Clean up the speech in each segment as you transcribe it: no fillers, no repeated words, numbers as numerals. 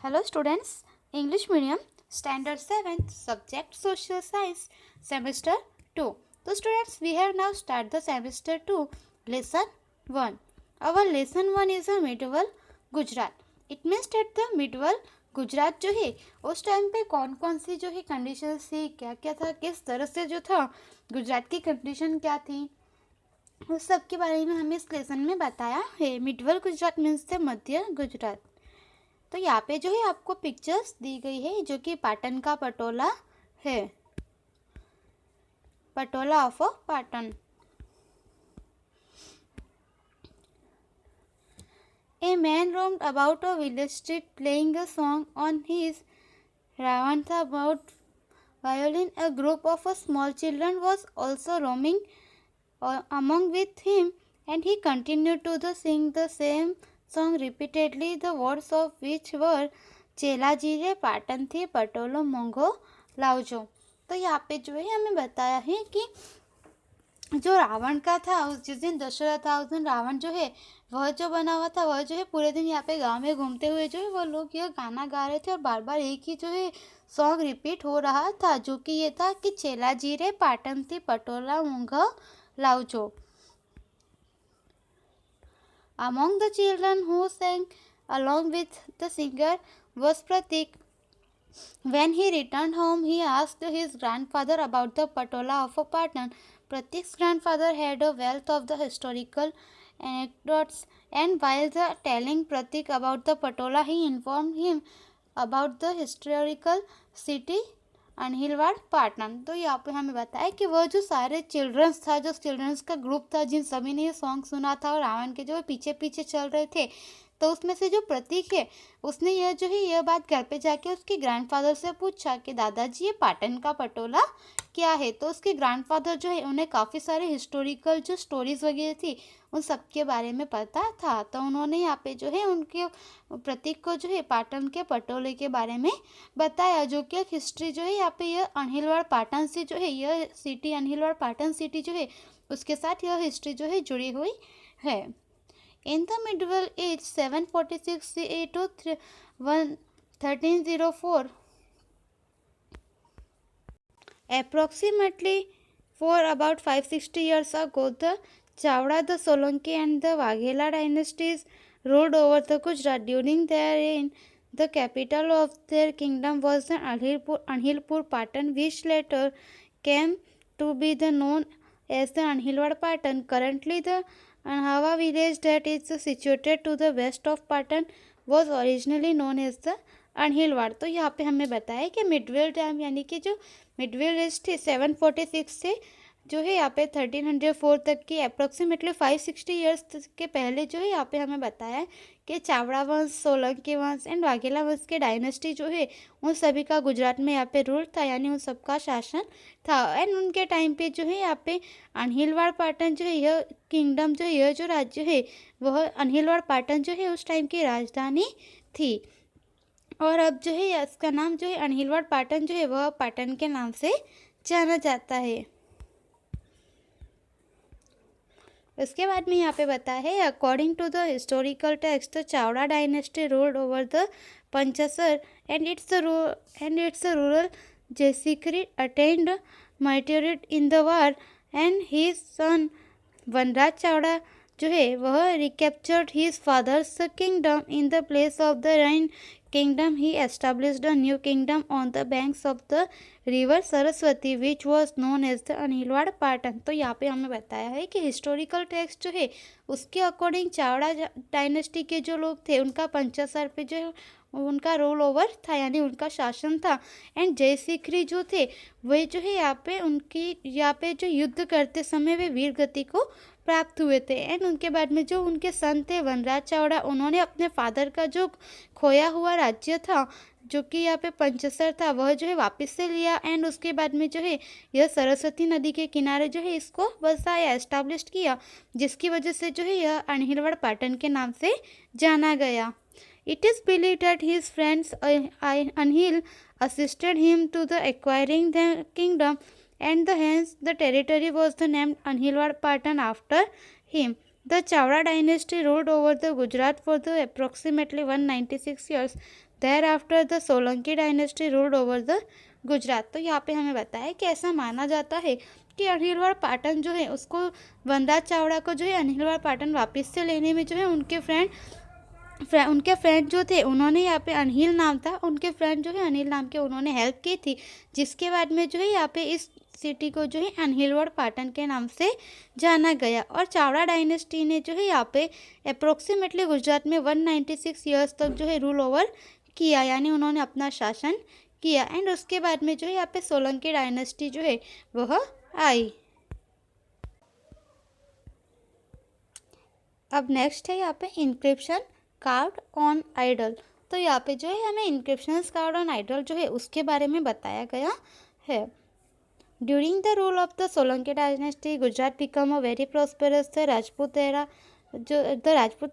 Hello students, English medium, standard 7, subject social science, semester 2. So students, we have now start the semester 2, lesson 1. Our lesson 1 is a medieval Gujarat. It means that the medieval Gujarat जो है उस time पे कौन कौन सी जो है condition थी, क्या क्या था, किस तरह से जो था गुजरात की कंडीशन क्या थी, उस सब के बारे में हमें इस लेसन में बताया है. मिडवल गुजरात मीन्स द मध्य गुजरात. तो यहाँ पे जो है आपको पिक्चर्स दी गई है जो कि पाटन का पटोला है, Patola of Patan. A man roamed about a village street playing a song on his ravantha about violin. A group of small children was also roaming among with him, and he continued to sing the same song repeatedly, the words of which were चेलाजी रे पाटन थी पटोलो मोंघो लावजो. तो यहाँ पे जो है हमें बताया है कि जो रावण का था, उस जिस दिन दशहरा था उस दिन रावण जो है वह जो बना हुआ था वह जो है पूरे दिन यहाँ पे गांव में घूमते हुए जो है वो लोग यह गाना गा रहे थे और बार बार एक ही जो है सॉन्ग रिपीट हो रहा था जो कि ये था कि चेलाजी रे पाटन थी Patola मोंघो लावजो. Among the children who sang along with the singer was Pratik. When he returned home, he asked his grandfather about the Patola of Patan. Pratik's grandfather had a wealth of the historical anecdotes, and while telling Pratik about the Patola, he informed him about the historical city Anhilwad Patan. तो यहाँ पे हमें बताया कि वह जो सारे children's था, जो चिल्ड्रंस का ग्रुप था जिन सभी ने ये सॉन्ग सुना था और रावण के जो पीछे पीछे चल रहे थे, तो उसमें से जो प्रतीक है उसने यह जो है यह बात घर पे जाके उसके ग्रैंडफादर से पूछा कि दादाजी ये पाटन का पटोला क्या है. तो उसके ग्रैंडफादर जो है उन्हें काफ़ी सारे हिस्टोरिकल जो स्टोरीज वगैरह थी उन सब के बारे में पता था. तो उन्होंने यहाँ पे जो है उनके प्रतीक को जो है पाटन के पटोले के बारे में बताया, जो कि एक हिस्ट्री जो है यहाँ पे यह अनहिलवाड़ पाटन से जो है यह सिटी अनहिलवाड़ पाटन सिटी जो है उसके साथ यह हिस्ट्री जो है जुड़ी हुई है. In the medieval age 746 CE to 1304, approximately for about 560 years ago, the Chavda, the Solanki and the Waghela dynasties ruled over the Gujarat. During their reign, the capital of their kingdom was the Anhilpur Patan, which later came to be known as the Anhilwad Patan. Currently, the Anhava village that is situated to the west of Patan was originally known as the Anhilwad. तो यहाँ पे हमें बताया कि Midvale time यानी कि जो Midvale as थी 746 से जो है यहाँ पे 1304 तक की अप्रोक्सीमेटली 560 ईयर्स के पहले जो है यहाँ पे हमें बताया है कि चावड़ा वंश, सोलंकी वंश एंड वाघेला वंश के डायनेस्टी जो है उन सभी का गुजरात में यहाँ पे रूल था, यानी उन सबका शासन था. एंड उनके टाइम पे जो है यहाँ पे अनहिलवाड़ पाटन जो है यह किंगडम जो है यह जो राज्य है वह अनहिलवाड़ पाटन जो है उस टाइम की राजधानी थी. और अब जो है इसका नाम जो है अनहिलवाड़ पाटन जो है वह पाटन के नाम से जाना जाता है. उसके बाद में यहाँ पे बताया है according to the historical text the Chavda dynasty ruled over the Panchasar and its rural Jaishikhari attend maturity in the war and his son Vanraj Chavda जो है वह recaptured his father's kingdom in the place of the reign kingdom. He established a new kingdom on the banks of the river Saraswati which was known as the Anhilwad Patan. तो यहाँ पे हमें बताया है कि हिस्टोरिकल टेक्स्ट जो है उसके अकॉर्डिंग चावड़ा डायनेस्टी के जो लोग थे उनका पंचासर पे जो उनका रोल ओवर था, यानी उनका शासन था. एंड जयसिखरी जो थे वे जो है यहाँ पे उनकी यहाँ पे जो युद्ध करते समय वे वीर गति को प्राप्त हुए थे. एंड उनके बाद में जो उनके सन थे वनराज चावड़ा, उन्होंने अपने फादर का जो खोया हुआ राज्य था जो कि यहाँ पे पंचसर था वह जो है वापस से लिया. एंड उसके बाद में जो है यह सरस्वती नदी के किनारे जो है इसको बसाया, एस्टाब्लिश किया, जिसकी वजह से जो है यह अनहिलवाड़ पाटन के नाम से जाना गया. It is believed that his friends Anhil assisted him to the acquiring the kingdom, and hence the territory was named Anhilwad Patan after him. The Chavda dynasty ruled over the Gujarat for the approximately 196 years. Thereafter the Solanki dynasty ruled over the Gujarat. तो यहाँ पे हमें बताया है कि ऐसा माना जाता है कि अनिलवाड़ पाटन जो है उसको वनराज चावड़ा को जो है अनिलवाड़ पाटन वापस से लेने में जो है उनके फ्रेंड जो थे उन्होंने यहाँ पे अनिल नाम था, उनके फ्रेंड जो है अनिल नाम के उन्होंने हेल्प की थी, जिसके बाद में जो है यहाँ पे इस सिटी को जो है अनिलवाड़ पाटन के नाम से जाना गया। और चावड़ा डायनेस्टी ने जो है यहाँ पे अप्रोक्सीमेटली गुजरात में 196 ईयर्स तक जो है रूल ओवर किया, यानी उन्होंने अपना शासन किया। एंड उसके बाद में जो है यहाँ पे सोलंकी डायनेस्टी जो है वह आई। अब नेक्स्ट है यहाँ पे इंक्रिप्शन कार्ड ऑन आइडल। तो यहाँ पे जो है हमें इंक्रिप्शन कार्ड ऑन आइडल जो है उसके बारे में बताया गया है। During the rule of the Solanki dynasty Gujarat become a very prosperous. The Rajput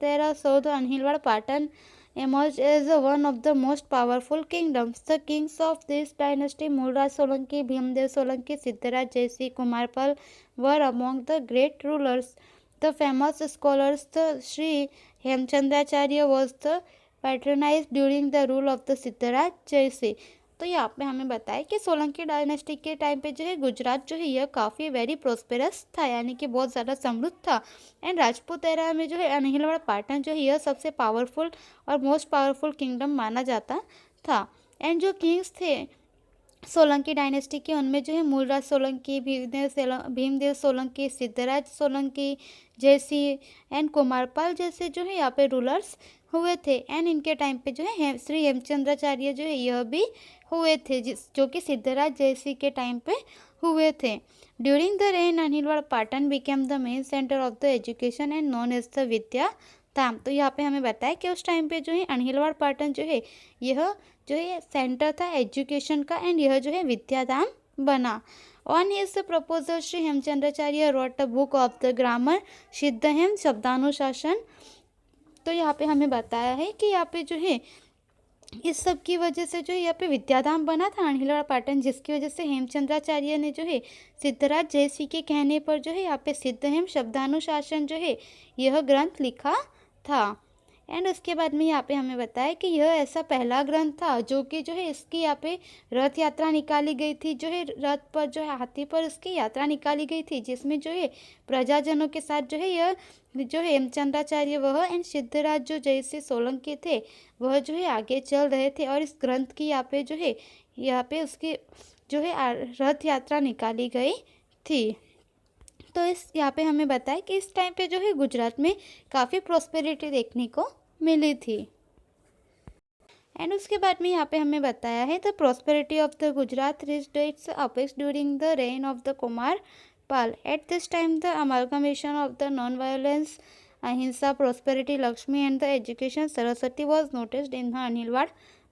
era so the Anilwad Patan emerged as one of the most powerful kingdoms. The kings of this dynasty, Mulraj Solanki, Bhimdev Solanki, Siddharaj Jaisingh, Kumarpal, were among the great rulers. The famous scholars, the Sri Hemchandracharya, was the patronized during the rule of the Siddharaj Jaisingh. तो यहाँ पे हमें बताया कि Solanki dynasty के time पे जो है गुजरात जो है यह काफ़ी वेरी प्रोस्पेरस था, यानी कि बहुत ज़्यादा समृद्ध था। एंड राजपूत एरा में जो है अनिलवाड़ पाटन जो है यह सबसे पावरफुल और मोस्ट पावरफुल किंगडम माना जाता था। एंड जो किंग्स थे सोलंकी डायनेस्टी के उनमें जो है मूलराज सोलंकी, भीमदेव सोलंकी, सिद्धराज सोलंकी, जयसिंह एंड कुमारपाल जैसे जो है यहाँ पे रूलर्स हुए थे। एंड इनके टाइम पे जो है श्री हेमचंद्राचार्य जो है यह भी हुए थे, जो कि सिद्धराज जयसिंह के टाइम पे हुए थे। During the reign Anhilwad Patan became the main centre of the education and known as the Vidya Dham. तो यहाँ पे हमें बताया कि उस टाइम पे जो है अनिलवाड़ पाटन जो है यह जो है सेंटर था एजुकेशन का, एंड यह जो है विद्याधाम बना। On his proposal Shri Hemachandracharya wrote a book of the grammar Siddhahem Shabdanushasan. तो यहाँ पे हमें बताया है कि यहाँ पे जो है इस सब की वजह से जो है यहाँ पे विद्याधाम बना था अनिलवाड़ पाटन, जिसकी वजह से हेमचंद्राचार्य ने जो है सिद्धराज जयसिंह के कहने पर जो है यहाँ पे सिद्धहेम शब्दानुशासन जो है यह ग्रंथ लिखा था। एंड उसके बाद में यहाँ पे हमें बताया कि यह ऐसा पहला ग्रंथ था जो कि जो है इसकी यहाँ पे रथ यात्रा निकाली गई थी, जो है रथ पर जो है हाथी पर इसकी यात्रा निकाली गई थी, जिसमें जो है प्रजाजनों के साथ जो है यह जो है हेमचंद्राचार्य वह एंड सिद्धराज जो जयसिंह सोलंकी थे वह जो है आगे चल रहे थे। और इस ग्रंथ की यहाँ पे उसकी जो है रथ यात्रा निकाली गई थी। तो इस यहाँ पे हमें बताया कि इस टाइम पे जो है गुजरात में काफ़ी प्रॉस्पेरिटी देखने को मिली थी। एंड उसके बाद में यहाँ पे हमें बताया है the prosperity of the Gujarat reached its apex during the reign of the Kumarpal. At this time the amalgamation of the non violence, ahimsa, prosperity, Lakshmi and the education Saraswati was noticed in the Anilwad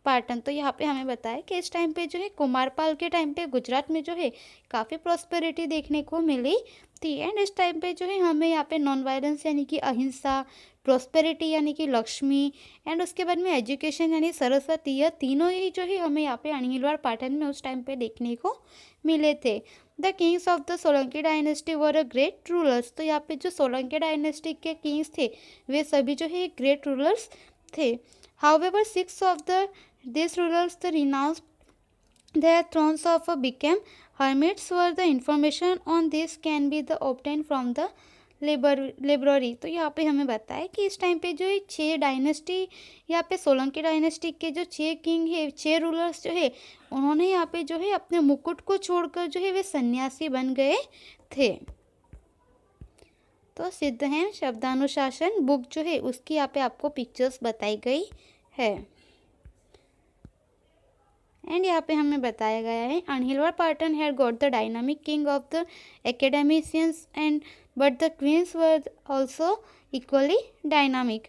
Patan. तो यहाँ पे हमें बताया कि इस टाइम पे जो है कुमारपाल के टाइम पे गुजरात में जो है काफ़ी प्रॉस्पेरिटी देखने को मिली थी। एंड इस टाइम पे जो है हमें यहाँ पे नॉन वायलेंस यानी कि अहिंसा, प्रॉस्पेरिटी यानी कि लक्ष्मी एंड उसके बाद में एजुकेशन यानी सरस्वती, यह तीनों ही जो है हमें यहाँ पे अनिलवाड़ पाटन में उस टाइम पे देखने को मिले थे। The Kings of the Solanki dynasty were a great rulers. तो यहाँ पे जो सोलंकी डायनेस्टी के किंग्स थे वे सभी जो है ग्रेट रूलर्स थे। However 6 of these rulers the renounced their thrones of became hermits. Were the information on this can be the obtained from the library. तो यहाँ पे हमें बताया कि इस टाइम पे जो है 6 डायनेस्टी यहाँ पे सोलंकी डायनेस्टी के जो 6 किंग है, 6 रूलर्स जो है उन्होंने यहाँ पे जो है अपने मुकुट को छोड़कर जो है वे सन्यासी बन गए थे। तो सिद्धहेम शब्दानुशासन बुक जो है उसकी यहाँ पे आपको पिक्चर्स बताई गई है। एंड यहाँ पे हमें बताया गया है Anilwad Patan had got the dynamic king of the academicians and but the queens were also equally dynamic.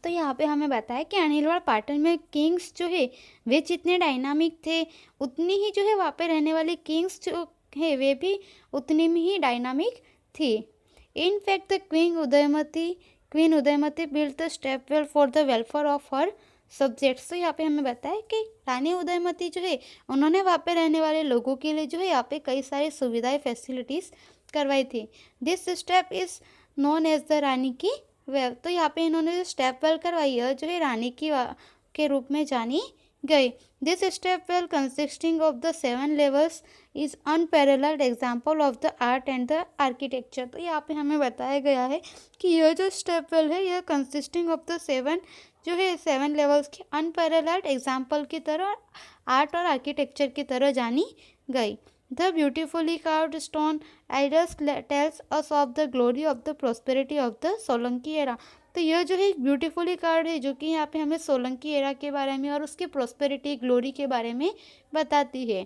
तो यहाँ पे हमें बताया कि अनिलवाड़ पाटन में किंग्स जो है वे जितने डायनामिक थे उतनी ही जो है वहाँ पे रहने वाली किंग्स जो है वे भी उतनी में ही डायनामिक थी। In fact the queen Udayamati built the step well for the welfare of her subjects. तो यहाँ पे हमें बताया कि रानी उदयमती जो है उन्होंने वहाँ पे रहने वाले लोगों के लिए जो है यहाँ पे कई सारी सुविधाएं फैसिलिटीज़ करवाई थी। This step is known as the Rani ki well, तो यहाँ पे इन्होंने जो स्टेप वेल करवाई है जो है रानी की के रूप में जानी गई। This step well consisting of the 7 levels is unparalleled example of the art and the architecture. तो यहाँ पे हमें बताया गया है कि यह जो स्टेप वेल है यह कंसिस्टिंग ऑफ द 7 जो है 7 लेवल्स की अनपैरेलल्ड एग्जाम्पल की तरह आर्ट और आर्किटेक्चर की तरह जानी गई। The beautifully carved stone idols tells us of the glory of the prosperity of the Solanki era. तो यह जो है एक ब्यूटीफुली कार्ड है जो कि यहाँ पे हमें सोलंकी एरा के बारे में और उसकी प्रॉस्पेरिटी ग्लोरी के बारे में बताती है।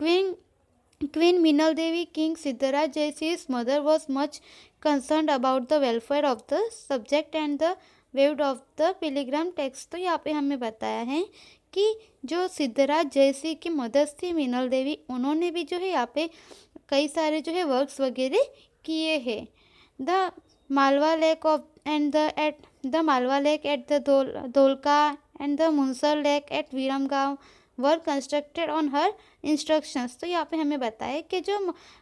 Queen Minal Devi king Siddhraj Jaisingh's mother was much concern about the welfare of the subject and the waved off the pilgrim text. तो यहाँ पे हमें बताया है कि जो सिद्धराज जयसिंह की मदर थी मीनल देवी, उन्होंने भी जो है यहाँ पे कई सारे जो है वर्क्स वगैरह किए हैं। The Malava lake of and the Malava lake at the Dholka and the Munsar lake at Viramgam were constructed on her instructions. तो यहाँ पे हमें बताया कि जो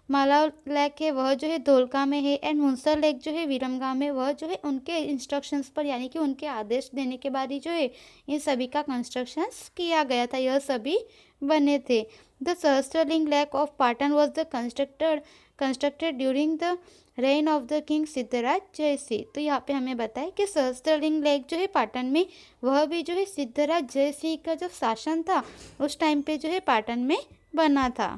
मालवा लेक है वह जो है धोलका में है एंड मुनसर लेक जो है विरमगांव में, वह जो है उनके इंस्ट्रक्शंस पर यानी कि उनके आदेश देने के बाद ही जो है इन सभी का कंस्ट्रक्शंस किया गया था, यह सभी बने थे। The Sahastralinga lake of Patan was the constructed during the reign of the king Siddhraj Jaisingh. तो यहाँ पे हमें बताया कि सहस्त्रलिंग लेक जो है पाटन में, वह भी जो है सिद्धराज जयसिंह का जो शासन था उस टाइम पे जो है पाटन में बना था।